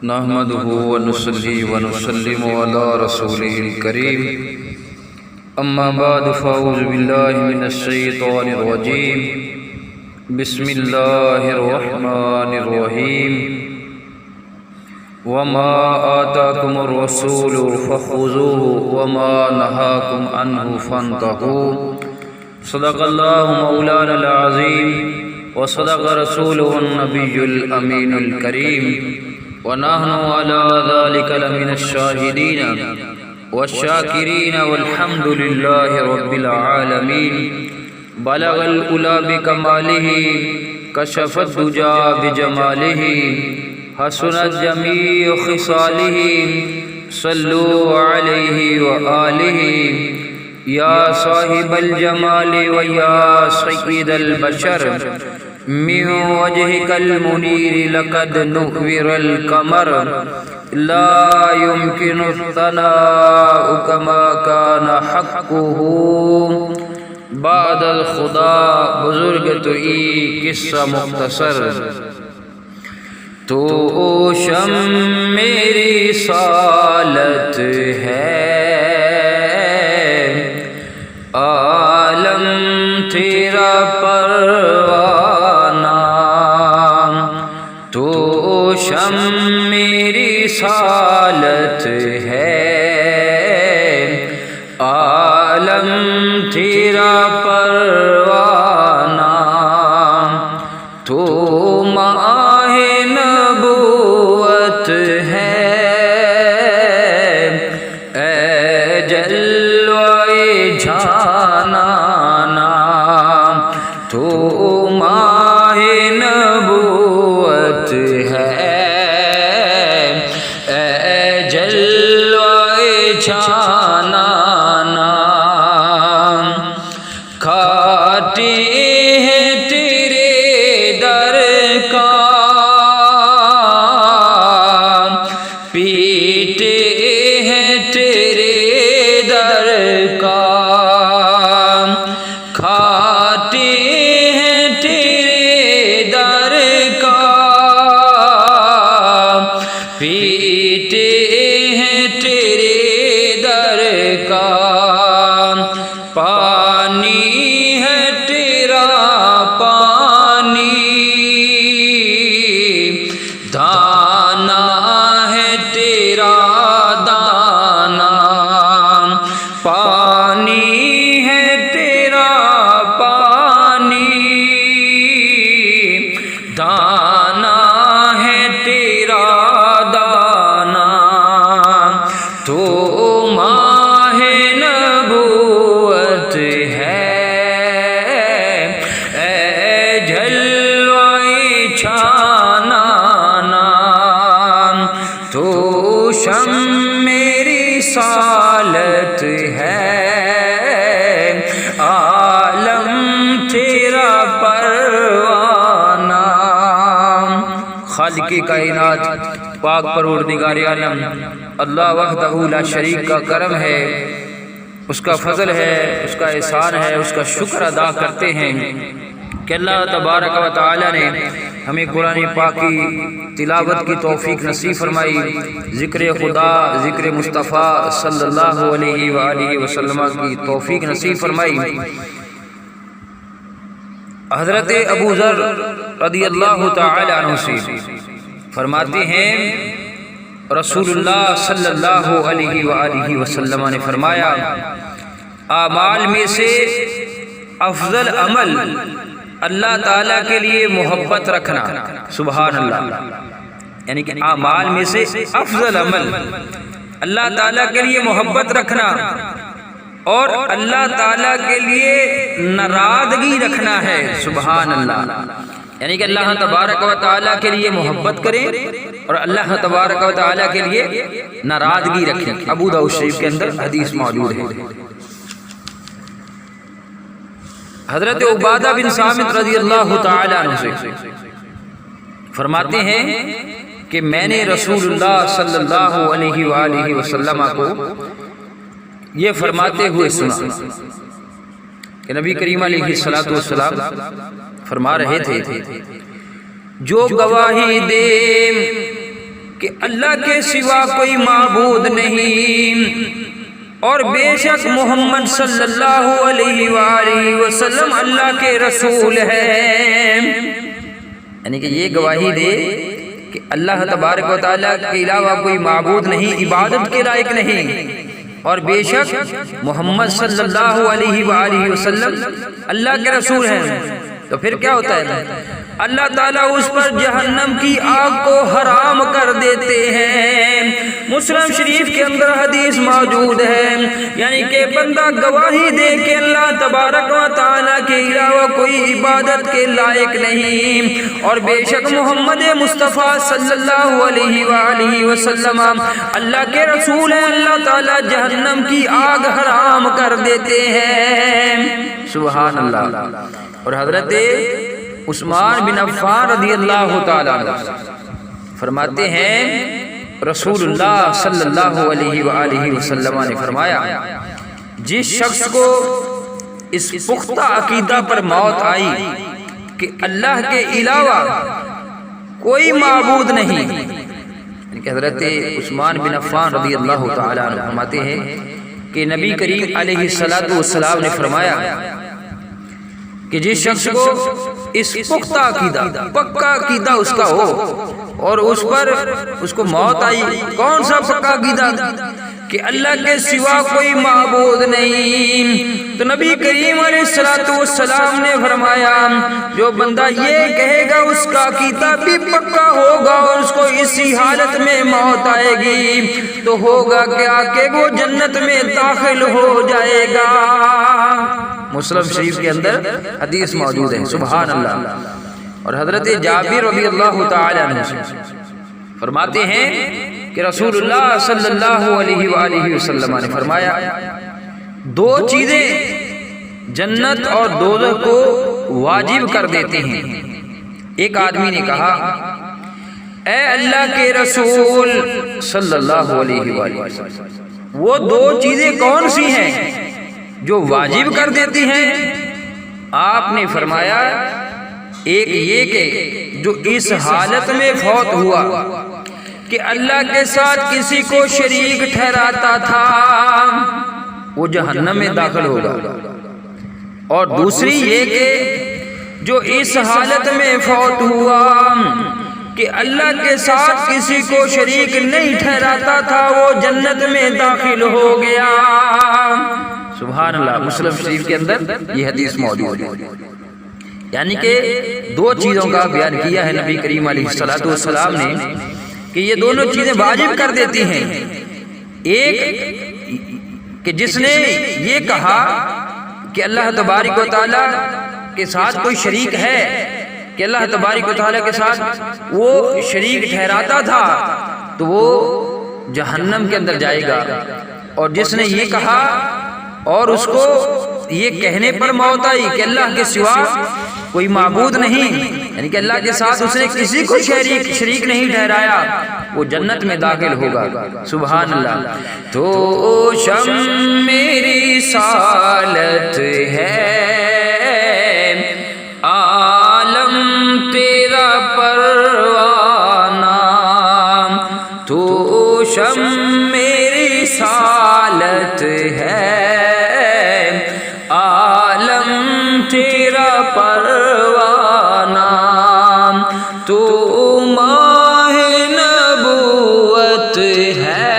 نحمده ونصلي ونسلم على رسوله الكريم اما بعد فاعوذ بالله من الشيطان الرجيم بسم الله الرحمن الرحيم وما آتاكم الرسول فخذوه وما نهاكم عنه فانتهوا صدق الله مولانا العظيم وصدق رسوله النبي الأمين الكريم ونحن على ذلك لمن الشاهدين والشاكرين والحمد لله رب العالمين بلغ الأولى بكماله كشف الدجى بجماله حسنت جميع خصاله صلوا عليه وآله یا صاحب الجمال و یا سید البشر من وجهك المنیر لقد نور القمر لا يمكن الثناء كما كان حقه بعد الخدا بزرگ تو ای قصہ مختصر تو شم میری سالت ہے عالم تیرا پروانہ تو شم میری سالت ہے عالم تیرا پروانہ تو ماہ نبوت ہے اے جلوہ جانانا تو ماہ نبوت ہے اے جلوہ جانانا کھاتے ہیں تیرے در کا پیتے ہیں تیرے در کا کھاتے ہیں تیرے در کا پیتے ہیں تیرے در کا پانی ہے تیرا پانی دانا ہے تیرا دانا پانی ہے تیرا پانی دانا ہے تیرا دانا تو ماہ نبوت ہے اے جلوہ جانانا تو شم میری سالت ہے عالم تیرا پروانہ خالق کائنات پاک پروردگار عالم اللہ وحدہ لا شریک کا کرم ہے، اس کا فضل ہے، اس کا احسان ہے، اس کا شکر ادا کرتے ہیں کہ اللہ تبارک و تعالی نے ہمیں قرآن پاک کی تلاوت کی توفیق نصیب فرمائی، ذکر خدا ذکر مصطفیٰ صلی اللہ علیہ وآلہ وسلم کی توفیق نصیب فرمائی۔ حضرت ابو ذر رضی اللہ تعالی عنہ سے فرماتے ہیں رسول اللہ صلی اللہ علیہ وآلہ وسلم نے فرمایا اعمال میں سے افضل عمل اللہ تعالیٰ کے لیے محبت رکھنا، سبحان اللہ، یعنی کہ اعمال میں سے افضل عمل اللہ تعالیٰ کے لیے محبت رکھنا اور اللہ تعالیٰ کے لیے ناراضگی رکھنا ہے، سبحان اللہ، یعنی کہ اللہ تبارک و تعالیٰ کے لیے محبت کریں اور اللہ تبارک و تعالیٰ کے لیے ناراضگی رکھیں۔ ابو داؤد شریف کے اندر حدیث موجود ہے۔ حضرت عبادہ بن صامت رضی اللہ تعالی عنہ سے فرماتے ہیں کہ میں نے رسول اللہ صلی اللہ علیہ وآلہ وسلم کو یہ فرماتے ہوئے سنا کہ نبی کریم علیہ السلام فرما رہے تھے جو گواہی دے کہ اللہ کے سوا کوئی معبود نہیں اور بے شک محمد صلی اللہ علیہ وآلہ وسلم اللہ کے رسول ہیں، یعنی کہ یہ گواہی دے کہ اللہ تبارک و تعالیٰ کے علاوہ کوئی معبود نہیں، عبادت کے لائق نہیں، اور بے شک محمد صلی اللہ علیہ وآلہ وسلم اللہ کے رسول ہیں۔ تو پھر کیا ہوتا ہے؟ اللہ تعالیٰ اس پر جہنم کی آگ کو حرام کر دیتے ہیں۔ مسلم شریف کے اندر حدیث موجود ہے، یعنی کہ بندہ گواہی دے کہ اللہ تبارک و تعالیٰ کے علاوہ کوئی عبادت کے لائق نہیں، اور بے شک محمد مصطفیٰ صلی اللہ علیہ وآلہ وسلم اللہ کے رسول ہیں، اللہ تعالیٰ جہنم کی آگ حرام کر دیتے ہیں۔ سبحان اللہ۔ اور حضرت عثمان بن عفان رضی اللہ تعالیٰ عنہ فرماتے ہیں رسول اللہ صلی اللہ علیہ وآلہ وسلم نے فرمایا، جس شخص کو اس پختہ عقیدہ پر موت آئی کہ اللہ کے علاوہ کوئی معبود نہیں، یعنی کہ حضرت عثمان بن عفان رضی اللہ تعالیٰ عنہ فرماتے ہیں کہ نبی کریم علیہ الصلوۃ والسلام نے فرمایا کہ جس شخص کو اس پختہ عقیدہ، پکا عقیدہ اس کا ہو اور اس پر اس کو موت آئی، کون سا پکا عقیدہ؟ کہ اللہ کے سوا کوئی معبود نہیں، تو نبی کریم علیہ الصلوۃ والسلام نے فرمایا جو بندہ یہ کہے گا اس کا عقیدہ بھی پکا ہوگا اور اس کو اسی حالت میں موت آئے گی تو ہوگا کیا کہ وہ جنت میں داخل ہو جائے گا۔ مسلم شریف کے اندر حدیث موجود ہے۔ سبحان اللہ۔ اور حضرت جابر رضی اللہ تعالی عنہ فرماتے ہیں کہ رسول اللہ صلی اللہ علیہ وآلہ وسلم نے فرمایا، دو چیزیں جنت اور دوزخ کو واجب کر دیتے ہیں۔ ایک آدمی نے کہا، اے اللہ کے رسول صلی اللہ علیہ وآلہ وسلم، وہ دو چیزیں کون سی ہیں جو واجب کر دیتی ہیں؟ آپ نے فرمایا، ایک یہ کہ جو اس حالت میں فوت ہوا کہ اللہ کے ساتھ کسی کو شریک ٹھہراتا تھا وہ جہنم میں داخل ہوگا، اور دوسری یہ کہ جو اس حالت میں فوت ہوا کہ اللہ کے ساتھ کسی کو شریک نہیں ٹھہراتا تھا وہ جنت میں داخل ہو گیا۔ سبحان اللہ۔ مسلم شریف کے اندر یہ حدیث موجود ہے، یعنی کہ دو چیزوں کا بیان کیا ہے نبی کریم علیہ الصلوۃ والسلام نے کہ یہ دونوں چیزیں واجب کر دیتی ہیں۔ ایک کہ جس نے یہ کہا کہ اللہ تبارک و تعالیٰ کے ساتھ کوئی شریک ہے، کہ اللہ تبارک و تعالیٰ کے ساتھ وہ شریک ٹھہراتا تھا تو وہ جہنم کے اندر جائے گا، اور جس نے یہ کہا اور اس کو یہ کہنے پر موت آئی کہ اللہ کے سوا کوئی معبود نہیں، یعنی کہ اللہ کے ساتھ اس نے کسی کو شریک نہیں ٹھہرایا، وہ جنت میں داخل ہوگا۔ سبحان اللہ۔ تو شم میری رسالت ہے، عالم تیرا پروانہ، تو شم میری رسالت ہے، تیرا پروانہ، تو ماہ نبوت ہے،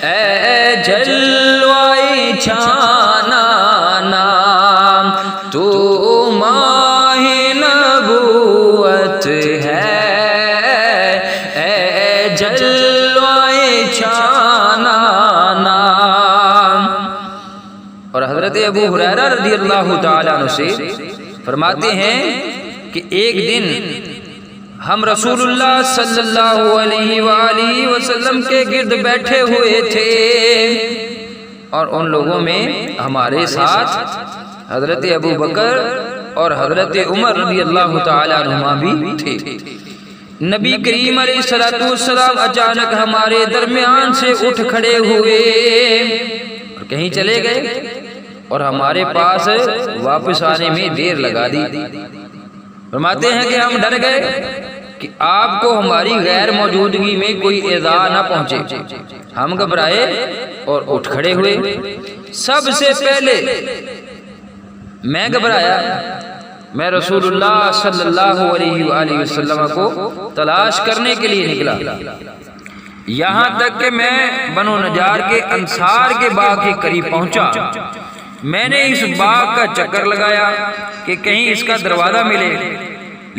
اے جلوائے چھانا نام، تو ماہ نبوت ہے، اے جلوائے چھانا نام۔ اور حضرت ابو ہریرہ رضی اللہ تعالیٰ عنہ سے فرماتے ہیں کہ ایک دن ہم رسول اللہ صلی اللہ علیہ وآلہ وسلم کے گرد بیٹھے ہوئے تھے، اور ان لوگوں میں ہمارے ساتھ حضرت ابو بکر اور حضرت عمر رضی اللہ تعالیٰ عنہما بھی تھے۔ نبی کریم علیہ الصلوۃ والسلام اچانک ہمارے درمیان سے اٹھ کھڑے ہوئے اور کہیں چلے گئے، اور ہمارے پاس واپس آنے میں دیر لگا دی۔ فرماتے ہیں کہ ہم ڈر گئے کہ آپ کو ہماری غیر موجودگی میں کوئی ایذا نہ پہنچے۔ ہم گھبرائے اور اٹھ کھڑے ہوئے۔ سب سے پہلے میں گھبرایا، میں رسول اللہ صلی اللہ علیہ وآلہ وسلم کو تلاش کرنے کے لیے نکلا، یہاں تک کہ میں بنو نجار کے انصار کے باغ کے قریب پہنچا۔ میں نے اس باغ کا چکر لگایا کہ کہیں اس کا دروازہ ملے،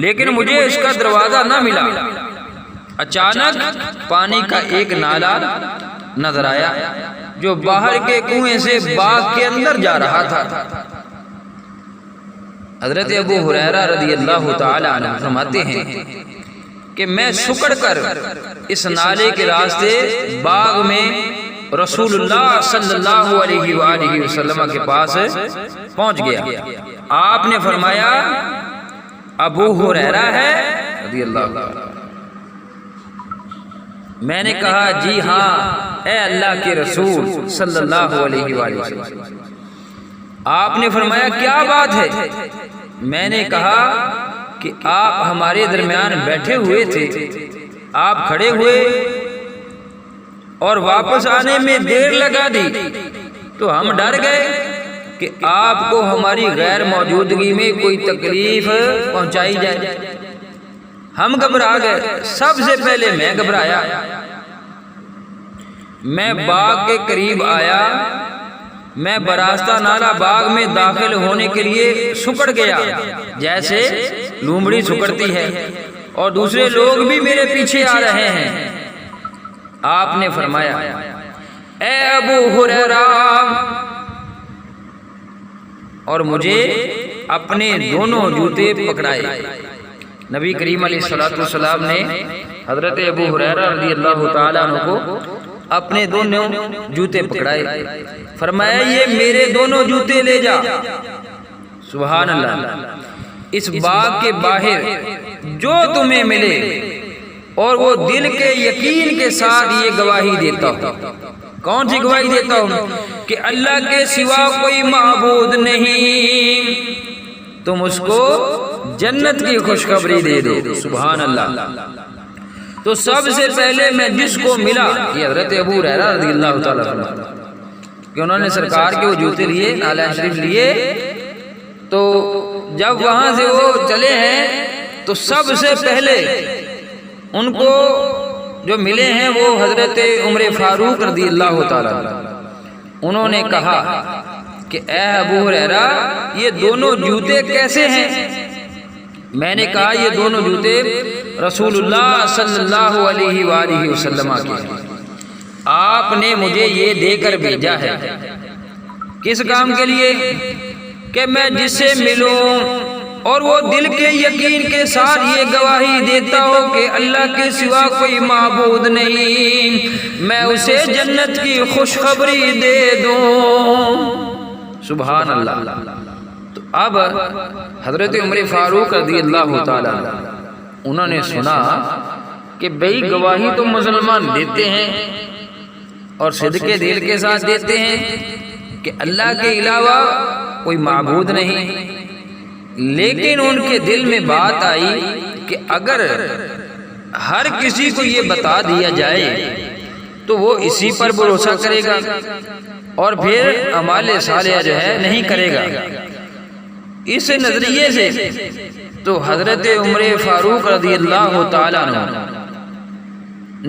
لیکن مجھے اس کا دروازہ نہ ملا۔ اچانک پانی کا ایک نالا نظر آیا جو باہر کے کنویں سے باغ کے اندر جا رہا تھا۔ حضرت ابو ہریرہ رضی اللہ تعالی عنہ فرماتے ہیں کہ میں سکڑ کر اس نالے کے راستے باغ میں رسول اللہ صلی اللہ علیہ وآلہ وسلم کے پاس پہنچ گیا۔ آپ نے فرمایا ابو ہریرہ ہے رضی اللہ عنہ؟ میں نے کہا جی ہاں اے اللہ کے رسول صلی اللہ علیہ وآلہ وسلم۔ آپ نے فرمایا کیا بات ہے؟ میں نے کہا کہ آپ ہمارے درمیان بیٹھے ہوئے تھے، آپ کھڑے ہوئے اور واپس آنے میں دیر لگا دی تو ہم ڈر گئے کہ آپ کو ہماری غیر موجودگی میں کوئی تکلیف پہنچائی جائے۔ ہم گھبرا گئے، سب سے پہلے میں گھبرایا۔ میں باغ کے قریب آیا، میں براستہ نالا باغ میں داخل ہونے کے لیے سکڑ گیا جیسے لومڑی سکڑتی ہے، اور دوسرے لوگ بھی میرے پیچھے آ رہے ہیں۔ آپ نے فرمایا اے ابو ہریرہ، اور مجھے اپنے دونوں جوتے پکڑائے۔ نبی کریم علیہ الصلوۃ والسلام نے حضرت ابو ہریرہ رضی اللہ تعالیٰ عنہ کو اپنے دونوں جوتے پکڑائے، فرمایا یہ میرے دونوں جوتے لے جا۔ سبحان اللہ۔ اس باغ کے باہر جو تمہیں ملے اور وہ دل کے یقین کے ساتھ یہ گواہی دیتا ہوں۔ کون سی گواہی دیتا ہوں؟ کہ اللہ کے سوا کوئی معبود نہیں، تم اس کو جنت کی خوشخبری دے دو۔ سبحان اللہ۔ تو سب سے پہلے میں جس کو ملا یہ حضرت ابو ہریرہ رضی اللہ تعالیٰ عنہ، کہ انہوں نے سرکار کے وہ جوتے لیے، نعل شریف لیے، تو جب وہاں سے وہ چلے ہیں تو سب سے پہلے ان کو جو ملے ہیں وہ حضرت عمر فاروق رضی اللہ تعالیٰ عنہ۔ انہوں نے کہا کہ اے ابو ہریرہ یہ دونوں جوتے کیسے ہیں؟ میں نے کہا یہ دونوں جوتے رسول اللہ صلی اللہ علیہ وآلہ وسلم کے ہیں، آپ نے مجھے یہ دے کر بھیجا ہے۔ کس کام کے لیے؟ کہ میں جس سے ملوں اور وہ دل کے یقین کے ساتھ یہ گواہی دیتا ہو کہ اللہ کے سوا کوئی معبود نہیں، میں اسے جنت کی خوشخبری دے دوں۔ سبحان اللہ۔ تو اب حضرت عمر فاروق رضی اللہ تعالیٰ عنہ انہوں نے سنا کہ بھئی گواہی تو مسلمان دیتے ہیں اور صدق دل کے ساتھ دیتے ہیں کہ اللہ کے علاوہ کوئی معبود نہیں، لیکن ان کے دل میں بات آئی کہ اگر ہر کسی کو یہ بتا دیا جائے تو وہ اسی پر بھروسہ کرے گا اور پھر اعمال صالحہ جو ہے نہیں کرے گا۔ اس نظریے سے تو حضرت عمر فاروق رضی اللہ تعالیٰ عنہ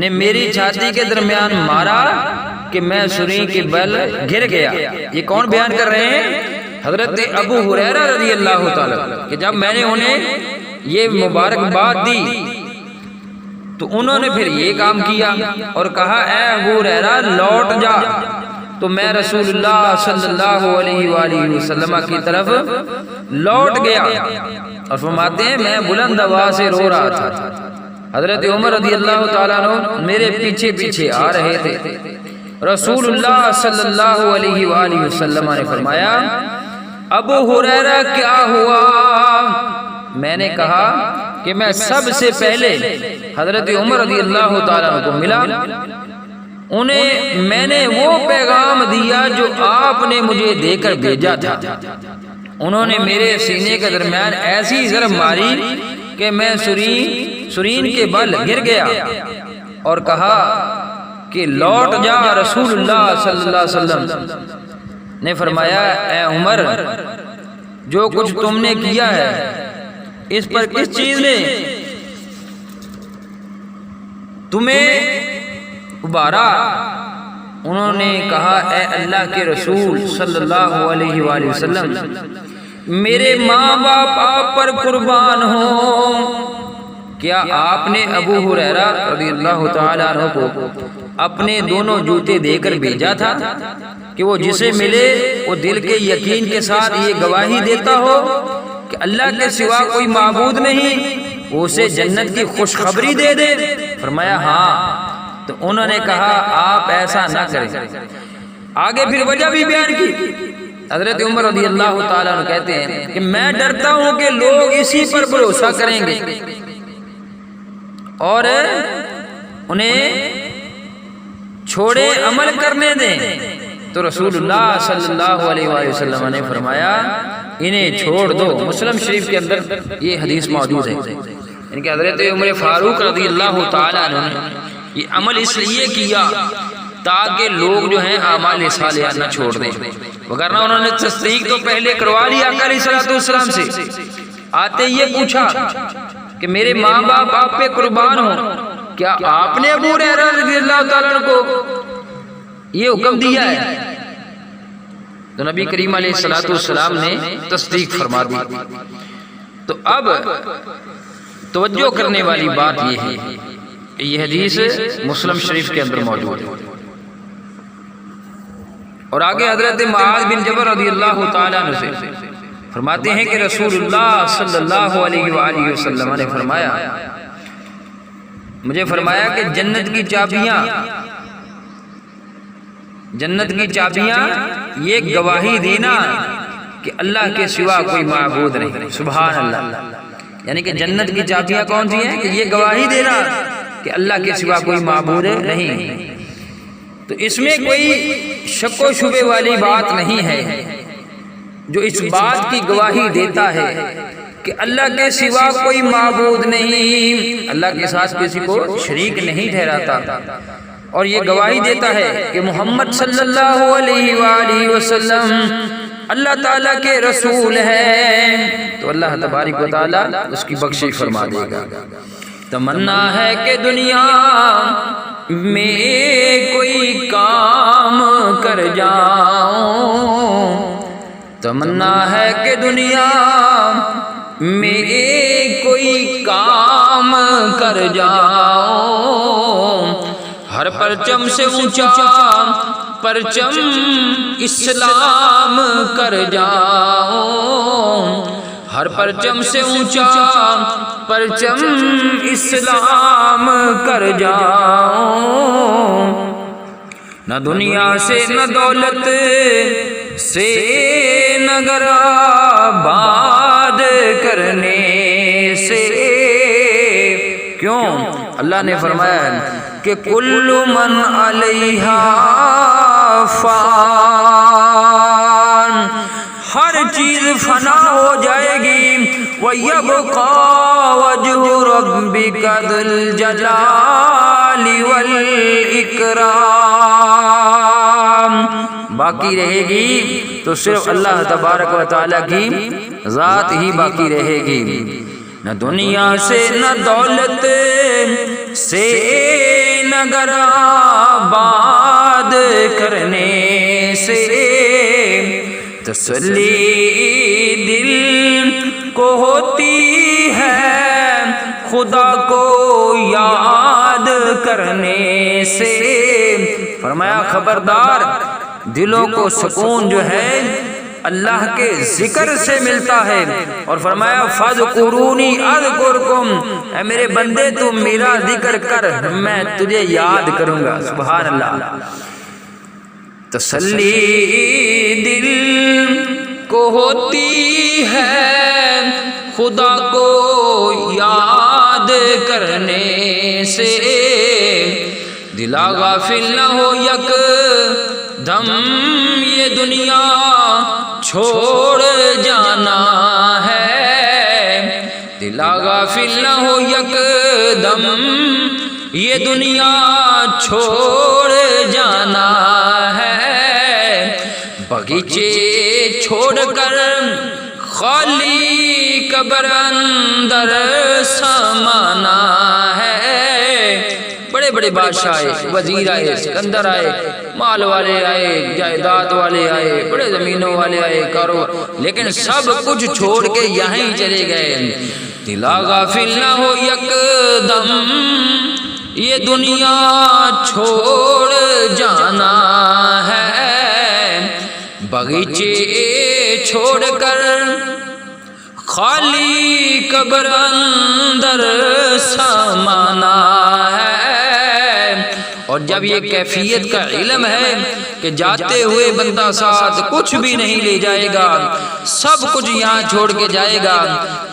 نے میری چھاتی کے درمیان مارا کہ میں سری کے بل گر گیا۔ یہ کون بیان کر رہے ہیں؟ حضرت ابو ہریرہ رضی اللہ تعالیٰ کہ جب میں نے انہیں یہ مبارکباد دی تو انہوں نے پھر یہ کام کیا اور کہا اے ابو ہریرہ لوٹ جا۔ تو میں رسول اللہ صلی اللہ علیہ وآلہ وسلم کی طرف لوٹ گیا اور فرماتے ہیں میں بلند آواز سے رو رہا تھا۔ حضرت عمر رضی اللہ تعالیٰ عنہ میرے پیچھے پیچھے آ رہے تھے۔ رسول اللہ صلی اللہ علیہ وآلہ وسلم نے فرمایا ابو ہریرہ کیا ہوا؟ میں نے کہا کہ میں سب سے پہلے حضرت عمر رضی اللہ تعالیٰ عنہ کو ملا، انہیں میں نے وہ پیغام دیا جو آپ نے مجھے دے کر بھیجا تھا۔ انہوں نے میرے سینے کے درمیان ایسی ضرب ماری کہ میں سرین کے بل گر گیا اور کہا کہ لوٹ جا۔ رسول اللہ صلی اللہ علیہ وسلم نے فرمایا اے عمر، جو کچھ تم نے کیا ہے اس پر کس چیز نے تمہیں ابھارا؟ انہوں نے کہا اے اللہ کے رسول صلی اللہ علیہ وآلہ وسلم، میرے ماں باپ آپ پر قربان ہوں۔ کیا آپ نے ابو ہریرہ رضی اللہ تعالی عنہ کو اپنے دونوں جوتے دے کر بھیجا تھا کہ وہ جسے ملے وہ دل کے یقین کے ساتھ یہ گواہی دیتا ہو کہ اللہ کے سوا کوئی معبود نہیں، وہ اسے جنت کی خوشخبری دے دے؟ فرمایا ہاں۔ تو انہوں نے کہا آپ ایسا نہ کریں۔ آگے پھر وجہ بھی بیان کی۔ حضرت عمر رضی اللہ تعالیٰ عنہ کہتے ہیں کہ میں ڈرتا ہوں کہ لوگ اسی پر بھروسہ کریں گے اور انہیں چھوڑے عمل کرنے دیں۔ تو رسول اللہ صلی اللہ علیہ وآلہ وسلم نے فرمایا انہیں چھوڑ دو۔ مسلم شریف کے اندر یہ حدیث موجود ہے، ان کے حضرت عمر فاروق رضی اللہ تعالیٰ عنہ نے یہ عمل اس لیے کیا تاکہ لوگ جو ہیں اعمال صالحہ نہ چھوڑ دیں، وگرنہ انہوں نے تصدیق تو پہلے کروا لی آقا علیہ السلام سے۔ آتے یہ پوچھا کہ میرے ماں باپ آپ پہ قربان ہوں، کیا آپ نے ابو ہریرہ رضی اللہ تعالیٰ عنہ کو یہ حکم دیا ہے؟ تو نبی کریم علیہ السلام نے تصدیق فرما دی۔ تو اب توجہ کرنے والی بات یہ ہے کہ یہ حدیث مسلم شریف کے اندر موجود ہے، اور آگے حضرت معاذ بن جبل رضی اللہ تعالیٰ عنہ سے فرماتے ہیں کہ رسول اللہ صلی اللہ علیہ وآلہ وسلم نے فرمایا، مجھے فرمایا کہ جنت کی چابیاں یہ گواہی دینا کہ اللہ کے سوا کوئی معبود نہیں۔ سبحان اللہ، یعنی کہ جنت کی چابیاں کون سی ہیں؟ کہ یہ گواہی دینا کہ اللہ کے سوا کوئی معبود نہیں۔ تو اس میں کوئی شک و شبے والی بات نہیں ہے۔ جو اس بات کی گواہی دیتا ہے کہ اللہ کے سوا کوئی معبود نہیں، اللہ کے ساتھ کسی کو شریک نہیں ٹھہراتا، اور یہ گواہی دیتا ہے کہ محمد صلی اللہ علیہ وآلہ وسلم اللہ تعالیٰ کے رسول ہے، تو اللہ تبارک و تعالیٰ اس کی بخشش فرما دے گا۔ تمنا ہے کہ دنیا میں کوئی کام کر جاؤں، تمنا ہے کہ دنیا میں کوئی کام کر جاؤں، ہر پرچم سے اونچا پرچم اسلام کر جاؤں، ہر پرچم سے اونچا پرچم اسلام کر جاؤں، نہ دنیا سے نہ دولت سے نہ گھر آباد کرنے سے۔ کیوں؟ اللہ نے فرمایا کہ کل من علیہا فان، ہر چیز فنا ہو جائے گی، وَيَبْقَى وَجْهُ رَبِّكَ ذُو الْجَلَالِ وَالْإِكْرَامِ، باقی رہے گی تو صرف اللہ تبارک و تعالیٰ کی ذات ہی باقی رہے گی، نہ دنیا سے نہ دولت سے نہ گھر آباد کرنے سے۔ تسلی دل کو ہوتی ہے خدا کو یاد کرنے سے۔ فرمایا خبردار، دلوں کو سکون جو ہے اللہ کے ذکر سے ملتا ہے، اور فرمایا فَاذْكُرُونِي أَذْكُرْكُمْ، اے میرے بندے تو میرا ذکر کر میں تجھے یاد کروں گا۔ سبحان اللہ۔ تسلی دل کو ہوتی ہے خدا کو یاد کرنے سے، دلا غافل نہ ہو یک دم یہ دنیا چھوڑ جانا ہے، دلا غافل نہ ہو یکدم یہ دنیا چھوڑ جانا ہے، بغیچے چھوڑ کر خالی قبر اندر سمانا ہے۔ بڑے بڑے بادشاہ آئے، وزیر آئے، سکندر آئے، مال والے آئے، جائیداد والے آئے، بڑے زمینوں والے آئے، کاروبار، لیکن سب کچھ چھوڑ کے یہیں ہی چلے گئے۔ دلا غافل نہ ہو یکدم یہ دنیا چھوڑ جانا ہے، بغیچے چھوڑ کر خالی قبر اندر سمانا ہے۔ اور جب یہ کیفیت کا علم ہے کہ جاتے ہوئے بندہ ساتھ کچھ بھی نہیں لے جائے گا، سب کچھ یہاں چھوڑ کے جائے گا،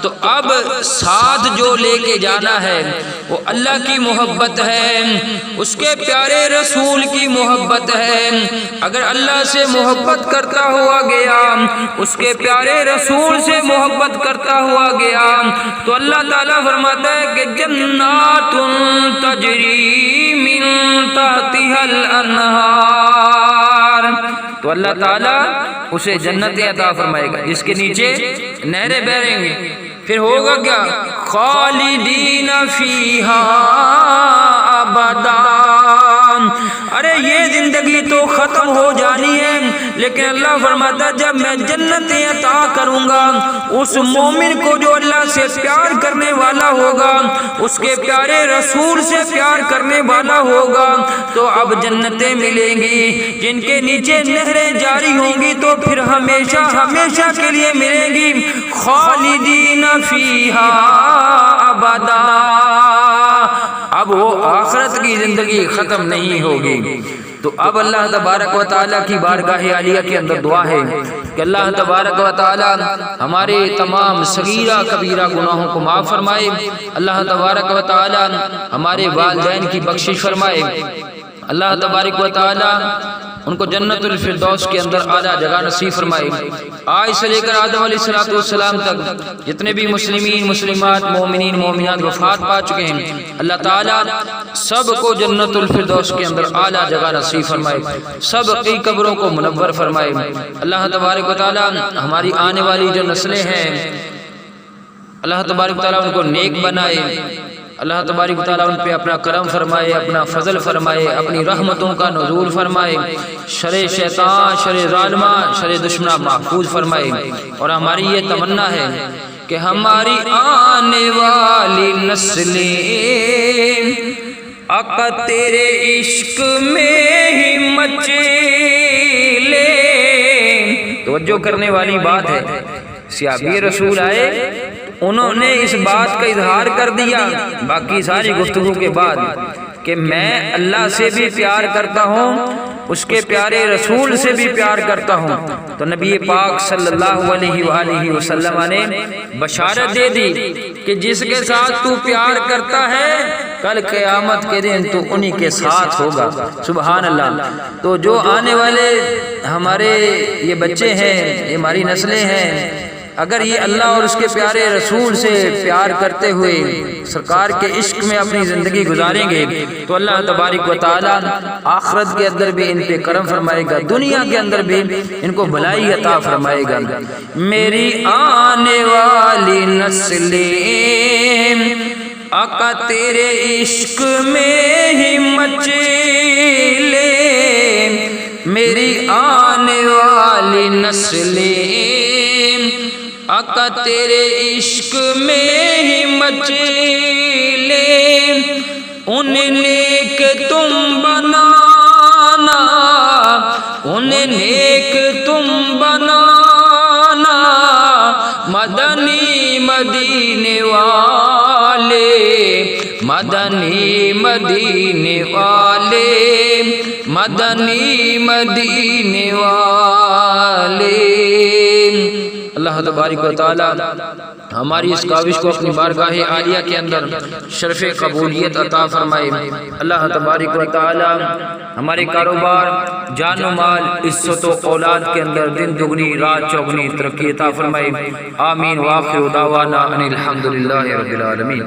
تو اب ساتھ جو لے کے جانا ہے وہ اللہ کی محبت ہے، اس کے پیارے رسول کی محبت ہے۔ اگر اللہ سے محبت کرتا ہوا گیا، اس کے پیارے رسول سے محبت کرتا ہوا گیا، تو اللہ تعالیٰ فرماتا ہے کہ جنات تجری من تحتها الانہار، تو اللہ تعالیٰ اسے جنتیں عطا فرمائے گا جس کے نیچے نہریں بہہ رہیں گی۔ پھر ہوگا کیا؟ خالدین فیہا ابدا۔ ارے یہ زندگی تو ختم ہو جانی ہے، لیکن اللہ فرماتا ہے جب میں جنتیں عطا کروں گا اس مومن کو جو اللہ سے پیار کرنے والا ہوگا، اس کے پیارے رسول سے پیار کرنے والا ہوگا، تو اب جنتیں ملیں گی جن کے نیچے نہریں جاری ہوں گی، تو پھر ہمیشہ ہمیشہ کے لیے ملیں گی۔ خالدین فیہا ابدا، اب وہ آخرت کی زندگی ختم نہیں ہوگی۔ تو اب اللہ تبارک و تعالیٰ کی بارگاہ عالیہ کے اندر دعا ہے کہ اللہ تبارک و تعالیٰ ہمارے تمام صغیرہ کبیرہ گناہوں کو معاف فرمائے، اللہ تبارک و تعالیٰ ہمارے والدین کی بخشش فرمائے، اللہ تبارک و تعالیٰ ان کو جنت الفردوس کے اندر اعلیٰ جگہ نصیب فرمائے۔ آج سے لے کر آدم علیہ السلام تک جتنے بھی مسلمین مسلمات مومنین مومنات وفات پا چکے ہیں، اللہ تعالیٰ سب کو جنت الفردوس کے اندر اعلیٰ جگہ نصیب فرمائے، سب کی قبروں کو منور فرمائے۔ اللہ تبارک و تعالیٰ ہماری آنے والی جو نسلیں ہیں، اللہ تبارک و تعالیٰ ان کو نیک بنائے، اللہ تبارک و تعالیٰ ان پہ اپنا کرم فرمائے، اپنا فضل فرمائے، اپنی رحمتوں کا نزول فرمائے، شر شیطان، شر ظالمہ، شر دشمنہ محفوظ فرمائے۔ اور ہماری یہ تمنا ہے کہ ہماری آنے والی نسلیں آقا تیرے عشق میں ہی مچلے۔ توجہ کرنے والی بات ہے، صحابی رسول آئے، انہوں نے اس بات کا اظہار کر دیا باقی ساری گفتگو کے بعد کہ میں اللہ سے بھی پیار کرتا ہوں، اس کے پیارے رسول سے بھی پیار کرتا ہوں۔ تو نبی پاک صلی اللہ علیہ وآلہ وسلم نے بشارت دے دی کہ جس کے ساتھ تو پیار کرتا ہے کل قیامت کے دن تو انہی کے ساتھ ہوگا۔ سبحان اللہ۔ تو جو آنے والے ہمارے یہ بچے ہیں، یہ ہماری نسلیں ہیں، اگر یہ اللہ اور اس کے پیارے رسول سے پیار کرتے ہوئے سرکار کے عشق میں اپنی زندگی گزاریں گے، تو اللہ تبارک و تعالیٰ آخرت کے اندر بھی ان پہ کرم فرمائے گا، دنیا کے اندر بھی ان کو بھلائی عطا فرمائے گا۔ میری آنے والی نسلیں آقا تیرے عشق میں ہی مچلے، میری آنے والی نسلیں آقا تیرے عشق میں ہی مچلے، انہیں نیک تم بنانا، انہیں نیک تم بنانا، مدنی مدینے والے، مدنی مدینے والے، مدنی مدینے والے۔ اللہ تبارک و تعالی ہماری اس کاوش کو اپنی بارگاہ عالیہ کے اندر شرف قبولیت عطا فرمائے۔ اللہ تبارک و تعالی ہمارے کاروبار، جان و مال، عزت و اولاد کے اندر دن دگنی رات چوگنی ترقی عطا فرمائے۔ آمین۔ وآخر دعوانا ان الحمدللہ رب العالمین۔